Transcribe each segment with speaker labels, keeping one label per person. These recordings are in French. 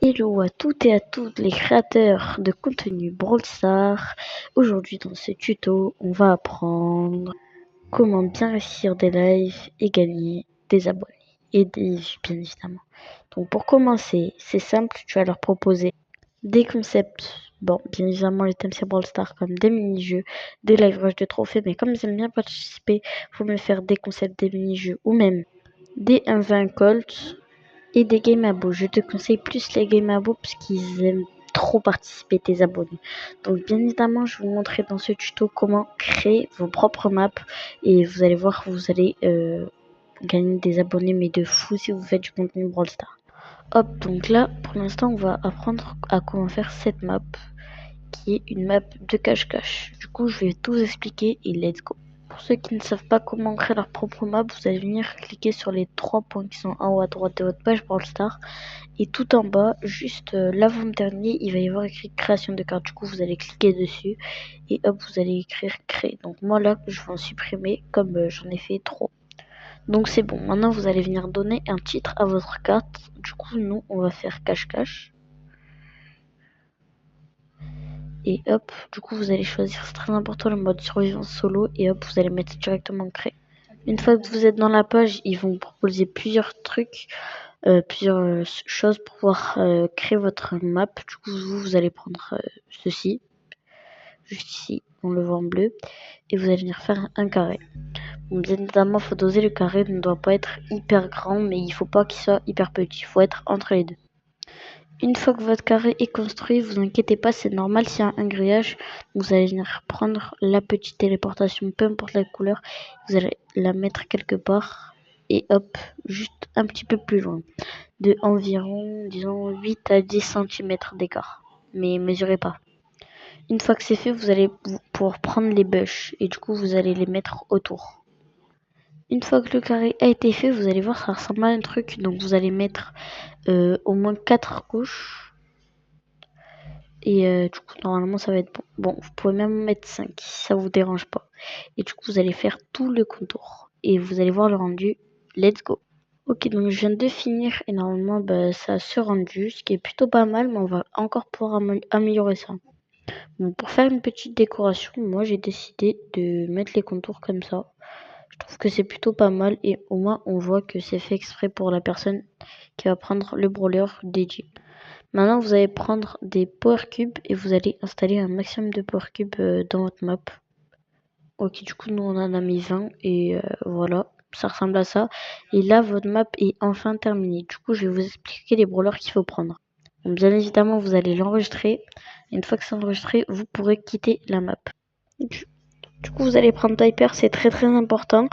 Speaker 1: Hello à toutes et à tous les créateurs de contenu Brawl Stars. Aujourd'hui dans ce tuto, on va apprendre comment bien réussir des lives et gagner des abonnés et des vues bien évidemment. Donc pour commencer, c'est simple, tu vas leur proposer des concepts. Bon, bien évidemment les thèmes c'est Brawl Stars comme des mini-jeux, des live rush de trophées, mais comme ils aiment bien participer, faut me faire des concepts, des mini-jeux ou même des 1v1 Colts et des games à beau. Je te conseille plus les games à beau parce qu'ils aiment trop participer tes abonnés. Donc bien évidemment, je vais vous montrer dans ce tuto comment créer vos propres maps et vous allez voir, vous allez gagner des abonnés mais de fou si vous faites du contenu Brawl Stars. Hop, donc là, pour l'instant, on va apprendre à comment faire cette map qui est une map de cache-cache. Du coup, je vais tout vous expliquer et let's go. Pour ceux qui ne savent pas comment créer leur propre map, vous allez venir cliquer sur les 3 points qui sont en haut à droite de votre page Brawl Stars. Et tout en bas, juste l'avant-dernier, il va y avoir écrit création de carte. Du coup, vous allez cliquer dessus et hop, vous allez écrire créer. Donc moi là, je vais en supprimer comme j'en ai fait trop. Donc c'est bon. Maintenant, vous allez venir donner un titre à votre carte. Du coup, nous, on va faire cache-cache. Et hop, du coup, vous allez choisir, c'est très important, le mode survivance solo. Et hop, vous allez mettre directement créer. Une fois que vous êtes dans la page, ils vont vous proposer plusieurs trucs. Plusieurs choses pour pouvoir créer votre map. Du coup, vous allez prendre ceci, juste ici, on le voit en bleu, et vous allez venir faire un carré. Bon, bien évidemment, il faut doser le carré, il ne doit pas être hyper grand, mais il ne faut pas qu'il soit hyper petit, il faut être entre les deux. Une fois que votre carré est construit, vous inquiétez pas, c'est normal s'il y a un grillage. Vous allez venir prendre la petite téléportation, peu importe la couleur, vous allez la mettre quelque part, et hop, juste un petit peu plus loin. De environ, disons, 8 à 10 cm d'écart. Mais mesurez pas. Une fois que c'est fait, vous allez pouvoir prendre les bûches et du coup, vous allez les mettre autour. Une fois que le carré a été fait, vous allez voir, ça ressemble à un truc. Donc, vous allez mettre au moins 4 couches. Et du coup, normalement, ça va être bon. Bon, vous pouvez même mettre 5 si ça vous dérange pas. Et du coup, vous allez faire tout le contour. Et vous allez voir le rendu. Let's go! Ok, donc je viens de finir et normalement ça se rendu, ce qui est plutôt pas mal, mais on va encore pouvoir améliorer ça. Bon, pour faire une petite décoration, moi j'ai décidé de mettre les contours comme ça. Je trouve que c'est plutôt pas mal et au moins on voit que c'est fait exprès pour la personne qui va prendre le brawler dédié. Maintenant vous allez prendre des power cubes et vous allez installer un maximum de power cubes dans votre map. Ok, du coup nous on en a mis 20 et voilà. Ça ressemble à ça. Et là, votre map est enfin terminée. Du coup, je vais vous expliquer les brawlers qu'il faut prendre. Donc, bien évidemment, vous allez l'enregistrer. Une fois que c'est enregistré, vous pourrez quitter la map. Du coup, vous allez prendre Piper, c'est très important.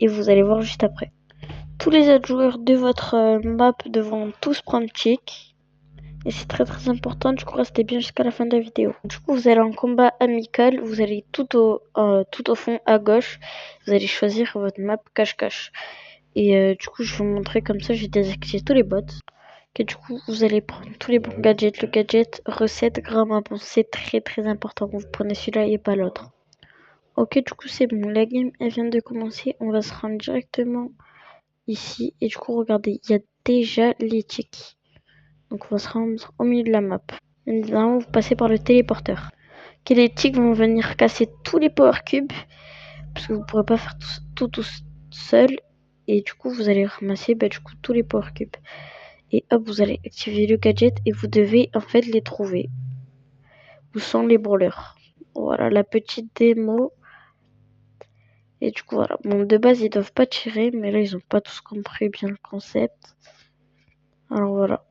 Speaker 1: Et vous allez voir juste après. Tous les autres joueurs de votre map devront tous prendre check. Et c'est très important, du coup restez bien jusqu'à la fin de la vidéo. Du coup vous allez en combat amical, vous allez tout au fond à gauche, vous allez choisir votre map cache-cache. Et du coup je vais vous montrer comme ça, j'ai désactivé tous les bots. Et du coup vous allez prendre tous les bons gadgets, le gadget recette Grandma, bon c'est très important, vous prenez celui-là et pas l'autre. Ok, du coup c'est bon, la game elle vient de commencer, on va se rendre directement ici. Et du coup regardez, il y a déjà les ticks. Donc on va se rendre au milieu de la map. Maintenant, vous passez par le téléporteur. Ok, les ticks vont venir casser tous les power cubes. Parce que vous ne pourrez pas faire tout seul. Et du coup, vous allez ramasser du coup, tous les power cubes. Et hop, vous allez activer le gadget. Et vous devez en fait les trouver. Où sont les brawlers? Voilà la petite démo. Et du coup, voilà. Bon, de base, ils doivent pas tirer. Mais là, ils ont pas tous compris bien le concept. Alors voilà.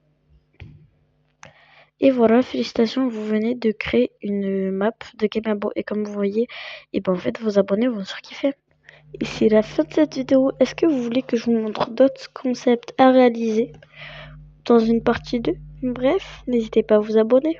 Speaker 1: Et voilà, félicitations, vous venez de créer une map de Gamebo. Et comme vous voyez, et en fait, vos abonnés vont surkiffer. Et c'est la fin de cette vidéo. Est-ce que vous voulez que je vous montre d'autres concepts à réaliser dans une partie 2? Bref, n'hésitez pas à vous abonner.